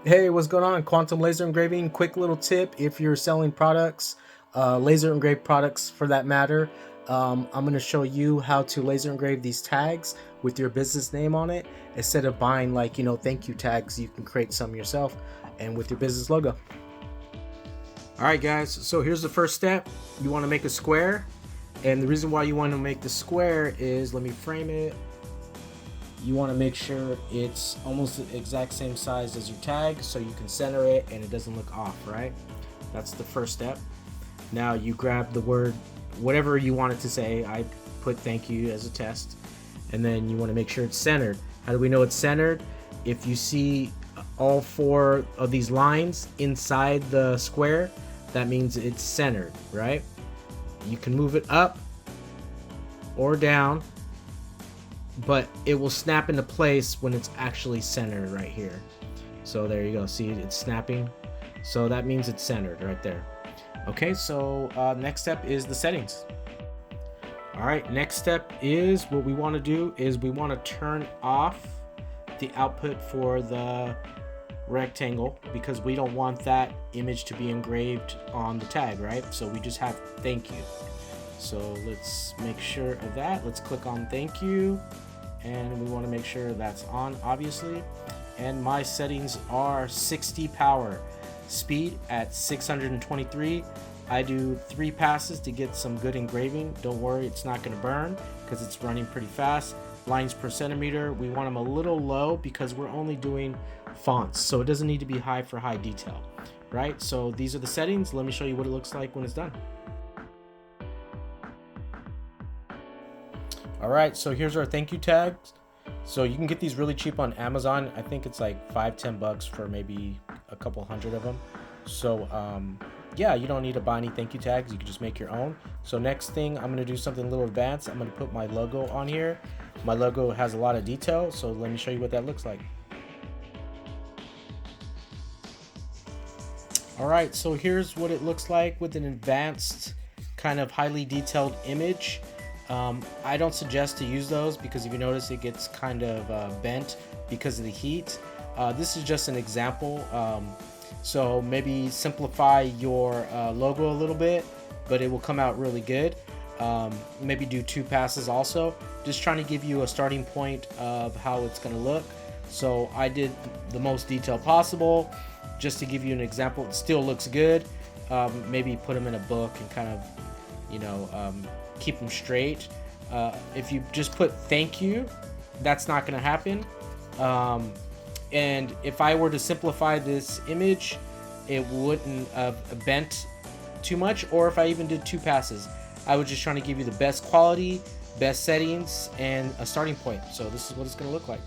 Hey, what's going on? Quantum laser engraving. Quick little tip if you're selling products, laser engraved products for that matter. I'm going to show you how to laser engrave these tags with your business name on it. Instead of buying, like, thank you tags, you can create some yourself and with your business logo. All right, guys, so here's the first step. You want to make a square. And the reason why you want to make the square is, let me frame it. You want to make sure it's almost the exact same size as your tag so you can center it and it doesn't look off, right? That's the first step. Now you grab the word, whatever you want it to say. I put thank you as a test. And then you want to make sure it's centered. How do we know it's centered? If you see all four of these lines inside the square, that means it's centered, right? You can move it up or down, but it will snap into place when it's actually centered right here. So there you go. See, it's snapping. So that means it's centered right there. Okay, so next step is the settings. All right, next step is what we want to do is we want to turn off the output for the rectangle because we don't want that image to be engraved on the tag, right? So we just have thank you. So let's make sure of that. Let's click on thank you, and we want to make sure that's on, obviously. And my settings are 60 power, speed at 623. I do 3 passes to get some good engraving. Don't worry, it's not going to burn because it's running pretty fast. Lines per centimeter, we want them a little low because we're only doing fonts, so it doesn't need to be high for high detail, right? So these are the settings. Let me show you what it looks like when it's done. All right, so here's our thank you tags. So you can get these really cheap on Amazon. I think it's like $5-10 for maybe a couple hundred of them. So yeah, you don't need to buy any thank you tags. You can just make your own. So next thing, I'm gonna do something a little advanced. I'm gonna put my logo on here. My logo has a lot of detail, so let me show you what that looks like. All right, so here's what it looks like with an advanced kind of highly detailed image. I don't suggest to use those because if you notice it gets kind of bent because of the heat. This is just an example. So maybe simplify your logo a little bit, but it will come out really good. Maybe do 2 passes also. Just trying to give you a starting point of how it's going to look. So I did the most detail possible just to give you an example. It still looks good. Maybe put them in a book and kind of, keep them straight. If you just put thank you, that's not going to happen. And if I were to simplify this image, it wouldn't have bent too much. Or if I even did 2 passes, I was just trying to give you the best quality, best settings, and a starting point. So this is what it's going to look like.